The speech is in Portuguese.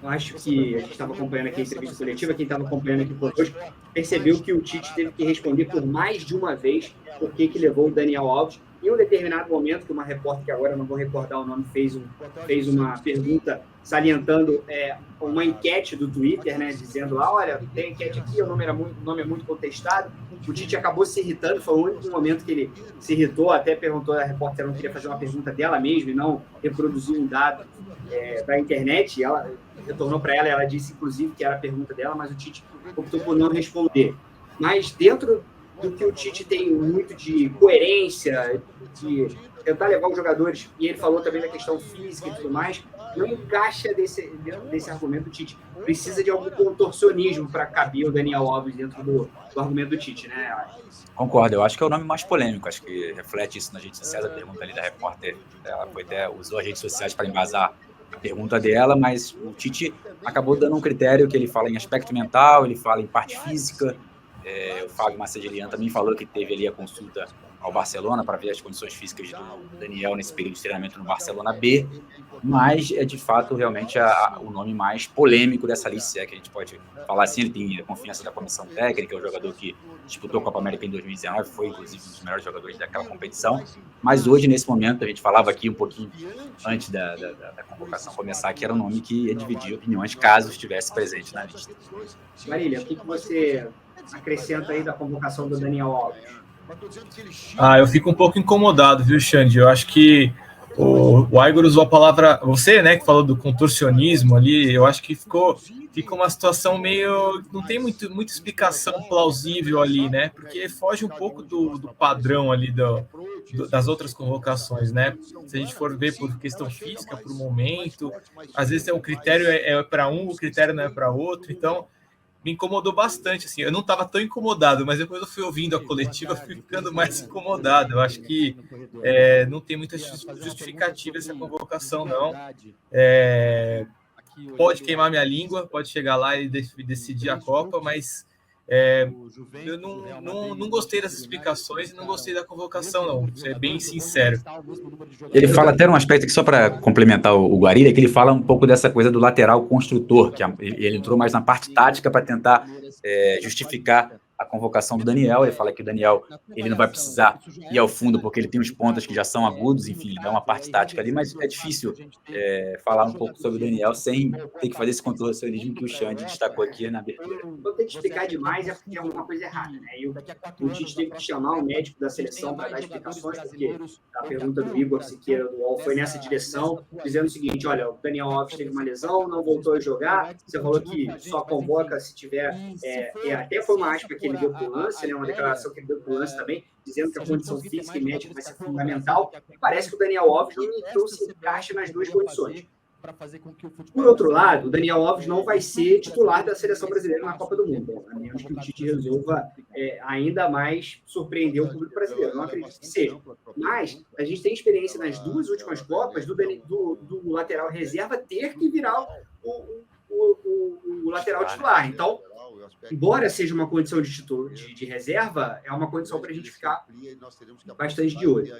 Eu acho que a gente estava acompanhando aqui a entrevista coletiva, quem estava acompanhando aqui conosco, percebeu que o Tite teve que responder por mais de uma vez por que levou o Daniel Alves. Em um determinado momento, que uma repórter, que agora não vou recordar o nome, fez uma pergunta salientando uma enquete do Twitter, né, dizendo lá, olha, tem enquete aqui, o nome é muito contestado. O Tite acabou se irritando, foi o único momento que ele se irritou, até perguntou, a repórter não queria fazer uma pergunta dela mesmo e não reproduzir um dado da internet, e ela retornou para ela disse, inclusive, que era a pergunta dela, mas o Tite optou por não responder. Mas dentro do que o Tite tem muito de coerência, de tentar levar os jogadores, e ele falou também da questão física e tudo mais, não encaixa dentro desse argumento. O Tite precisa de algum contorcionismo para caber o Daniel Alves dentro do argumento do Tite, né? Concordo, eu acho que é o nome mais polêmico, acho que reflete isso nas redes sociais, a pergunta ali da repórter, ela usou as redes sociais para embasar a pergunta dela, mas o Tite acabou dando um critério que ele fala em aspecto mental, ele fala em parte física. O Fábio Macedelian também falou que teve ali a consulta ao Barcelona para ver as condições físicas do Daniel nesse período de treinamento no Barcelona B, mas é de fato realmente o nome mais polêmico dessa lista, se é que a gente pode falar assim. Ele tem a confiança da comissão técnica, é um jogador que disputou a Copa América em 2019, foi inclusive um dos melhores jogadores daquela competição, mas hoje, nesse momento, a gente falava aqui um pouquinho antes da convocação começar, que era um nome que ia dividir opiniões caso estivesse presente na lista. Marília, o que você acrescenta aí da convocação do Daniel Alves? Eu fico um pouco incomodado, viu, Xande? Eu acho que o Igor usou a palavra, você, né, que falou do contorcionismo ali, eu acho que fica uma situação meio, não tem muita explicação plausível ali, né, porque foge um pouco do padrão ali das outras convocações, né? Se a gente for ver por questão física, por momento, às vezes o critério é para um, o critério não é para outro, então me incomodou bastante, assim. Eu não estava tão incomodado, mas depois eu fui ouvindo a coletiva, fui ficando mais incomodado. Eu acho que não tem muita justificativa essa convocação, não. Pode queimar minha língua, pode chegar lá e decidir a Copa, mas eu não gostei dessas explicações e não gostei da convocação, não. Vou ser bem sincero. Ele fala até um aspecto aqui, só para complementar o Guarida, que ele fala um pouco dessa coisa do lateral construtor, que ele entrou mais na parte tática para tentar justificar a convocação do Daniel. Ele fala que o Daniel ele não vai precisar ir ao fundo porque ele tem os pontos que já são agudos, enfim, ele dá uma parte tática ali, mas é difícil falar um pouco sobre o Daniel sem ter que fazer esse contorcionismo que o Xande destacou aqui na abertura. Vou ter que explicar demais, porque é alguma coisa errada, né? E o Tite teve que chamar o médico da seleção para dar explicações, porque a pergunta do Igor Siqueira do UOL foi nessa direção, dizendo o seguinte: olha, o Daniel Alves teve uma lesão, não voltou a jogar, você falou que só convoca se tiver, até foi uma aspa que ele deu para o lance, né, uma declaração que ele deu para o lance também, dizendo que a condição física e médica vai ser fundamental, e parece que o Daniel Alves não se encaixa nas duas condições. Por outro lado, o Daniel Alves não vai ser titular da seleção brasileira na Copa do Mundo, a menos que o Tite resolva ainda mais surpreender o público brasileiro. Não acredito que seja. Mas a gente tem experiência nas duas últimas Copas do lateral reserva ter que virar o lateral titular. Então, embora seja uma condição de reserva, é uma condição para a gente ficar bastante de olho.